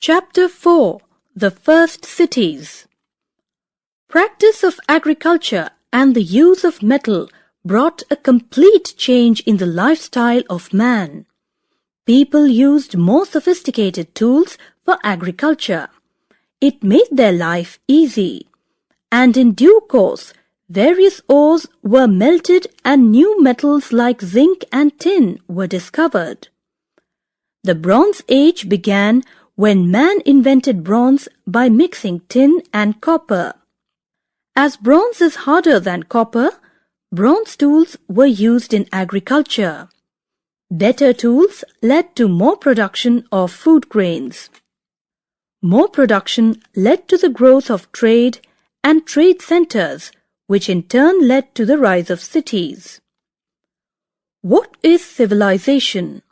Chapter 4. The First Cities. Practice of agriculture and the use of metal brought a complete change in the lifestyle of man. People used more sophisticated tools for agriculture. It made their life easy. And in due course, various ores were melted and new metals like zinc and tin were discovered. The Bronze Age began when man invented bronze by mixing tin and copper. As bronze is harder than copper, bronze tools were used in agriculture. Better tools led to more production of food grains. More production led to the growth of trade and trade centers, which in turn led to the rise of cities. What is civilization?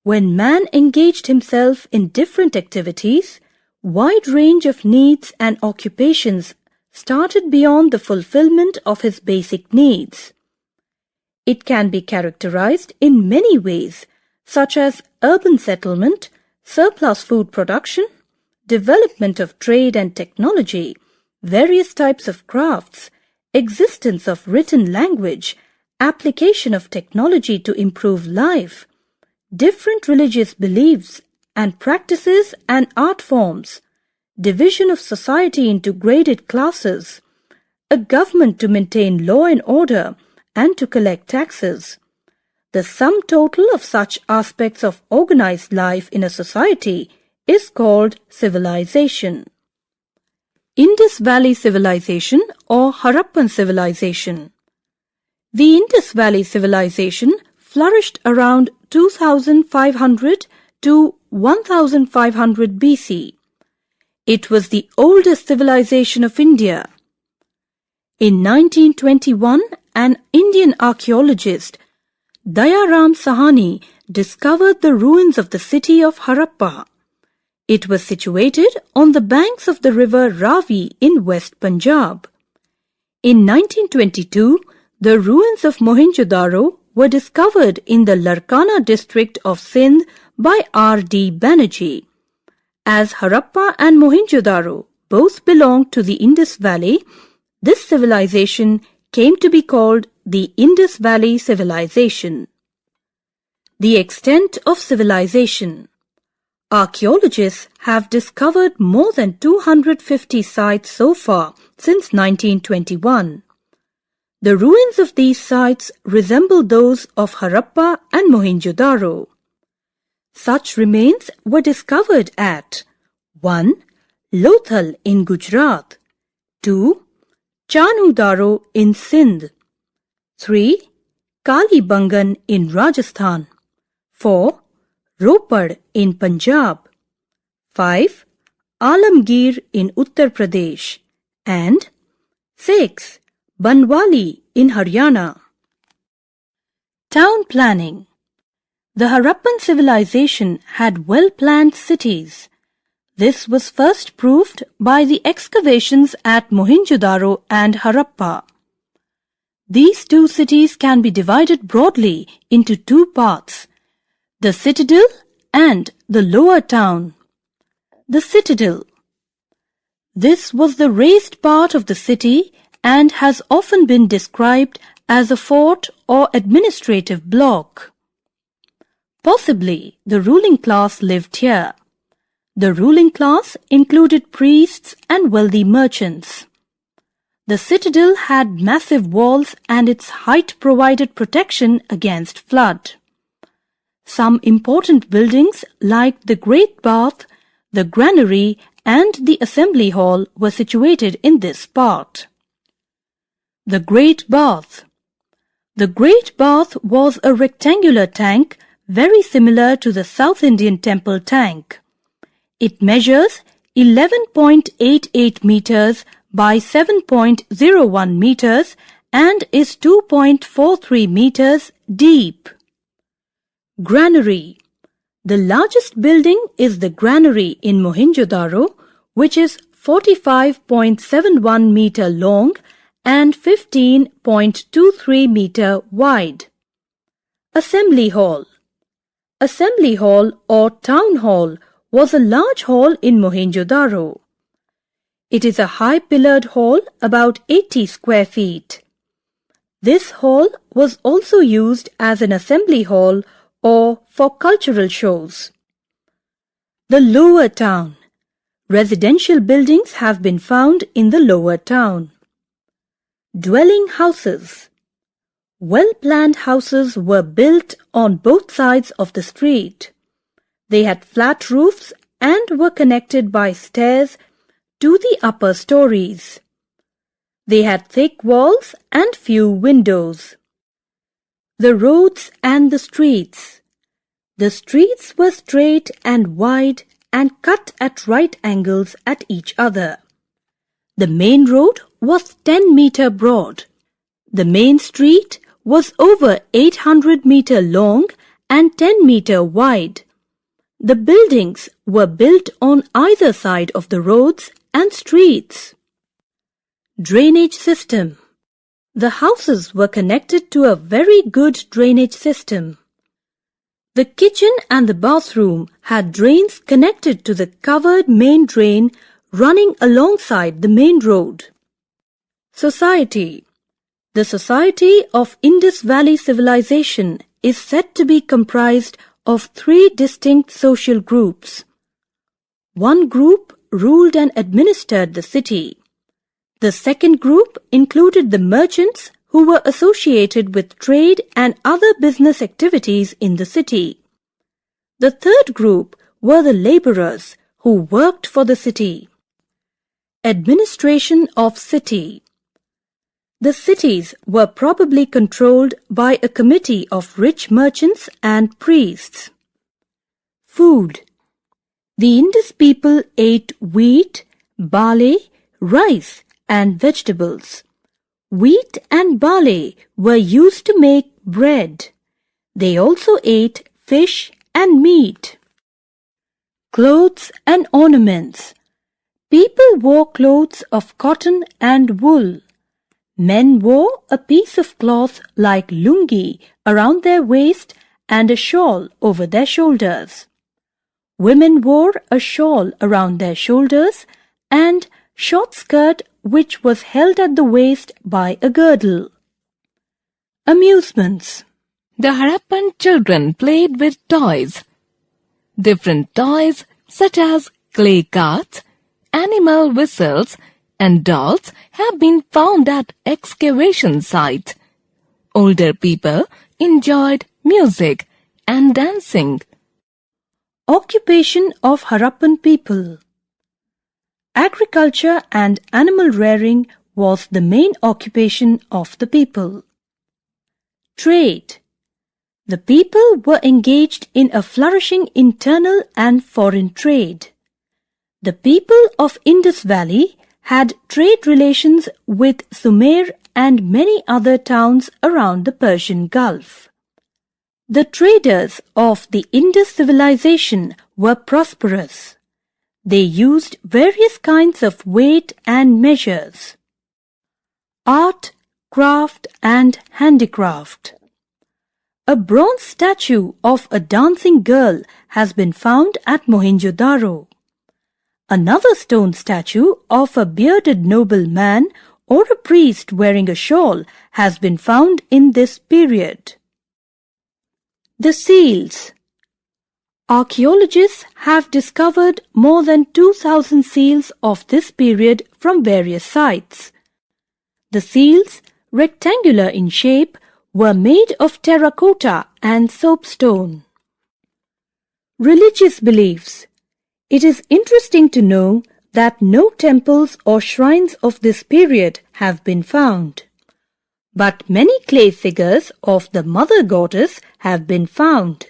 When man engaged himself in different activities, wide range of needs and occupations started beyond the fulfillment of his basic needs. It can be characterized in many ways, such as urban settlement, surplus food production, development of trade and technology, various types of crafts, existence of written language, application of technology to improve life, different religious beliefs and practices and art forms, division of society into graded classes, a government to maintain law and order and to collect taxes. The sum total of such aspects of organized life in a society is called civilization. Indus Valley Civilization or Harappan Civilization. The Indus Valley Civilization flourished around 2500 to 1500 BC. It was the oldest civilization of India. In 1921, an Indian archaeologist, Dayaram Sahani, discovered the ruins of the city of Harappa. It was situated on the banks of the river Ravi in West Punjab. In 1922, the ruins of Mohenjo-daro were discovered in the Larkana district of Sindh by R.D. Banerjee. As Harappa and Mohenjo-daro both belonged to the Indus Valley, this civilization came to be called the Indus Valley Civilization. The extent of civilization. Archaeologists have discovered more than 250 sites so far since 1921. The ruins of these sites resemble those of Harappa and Mohenjo-daro. Such remains were discovered at 1. Lothal in Gujarat, 2. Chanhu-daro in Sindh, 3. Kalibangan in Rajasthan, 4. Ropad in Punjab, 5. Alamgir in Uttar Pradesh, and 6. Banwali in Haryana. Town planning. The Harappan civilization had well-planned cities. This was first proved by the excavations at Mohenjo-daro and Harappa. These two cities can be divided broadly into two parts, the citadel and the lower town. The citadel. This was the raised part of the city and has often been described as a fort or administrative block. Possibly the ruling class lived here. The ruling class included priests and wealthy merchants. The citadel had massive walls and its height provided protection against flood. Some important buildings like the Great Bath, the Granary and the Assembly Hall were situated in this part. The Great Bath. The Great Bath was a rectangular tank very similar to the South Indian temple tank. It measures 11.88 meters by 7.01 meters and is 2.43 meters deep. Granary. The largest building is the Granary in Mohenjo-daro, which is 45.71 meter long and 15.23 meter wide. Assembly Hall. Assembly Hall or Town Hall was a large hall in Mohenjo-daro. It is a high-pillared hall about 80 square feet. This hall was also used as an assembly hall or for cultural shows. The lower town. Residential buildings have been found in the lower town. Dwelling houses. Well-planned houses were built on both sides of the street. They had flat roofs and were connected by stairs to the upper stories. They had thick walls and few windows. The roads and the streets. The streets were straight and wide and cut at right angles at each other. The main road was 10-meter broad. The main street was over 800-meter long and 10-meter wide. The buildings were built on either side of the roads and streets. Drainage system. The houses were connected to a very good drainage system. The kitchen and the bathroom had drains connected to the covered main drain running alongside the main road. Society. The society of Indus Valley Civilization is said to be comprised of 3 distinct social groups. One group ruled and administered the city. The second group included the merchants who were associated with trade and other business activities in the city. The third group were the laborers who worked for the city. Administration of city. The cities were probably controlled by a committee of rich merchants and priests. Food. The Indus people ate wheat, barley, rice, and vegetables. Wheat and barley were used to make bread. They also ate fish and meat. Clothes and ornaments. People wore clothes of cotton and wool. Men wore a piece of cloth like lungi around their waist and a shawl over their shoulders. Women wore a shawl around their shoulders and short skirt which was held at the waist by a girdle. Amusements. The Harappan children played with toys. Different toys such as clay carts, animal whistles, and dolls have been found at excavation sites. Older people enjoyed music and dancing. Occupation of Harappan people. Agriculture and animal rearing was the main occupation of the people. Trade. The people were engaged in a flourishing internal and foreign trade. The people of Indus Valley had trade relations with Sumer and many other towns around the Persian Gulf. The traders of the Indus civilization were prosperous. They used various kinds of weight and measures. Art, craft, and handicraft. A bronze statue of a dancing girl has been found at Mohenjo-daro. Another stone statue of a bearded noble man or a priest wearing a shawl has been found in this period. The seals. Archaeologists have discovered more than 2,000 seals of this period from various sites. The seals, rectangular in shape, were made of terracotta and soapstone. Religious beliefs. It is interesting to know that no temples or shrines of this period have been found. But many clay figures of the mother goddess have been found.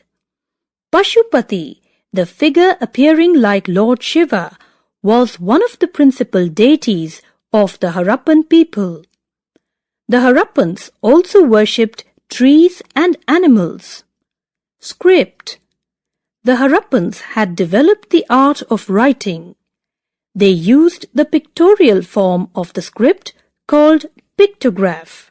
Pashupati, the figure appearing like Lord Shiva, was one of the principal deities of the Harappan people. The Harappans also worshipped trees and animals. Script. The Harappans had developed the art of writing. They used the pictorial form of the script called pictograph.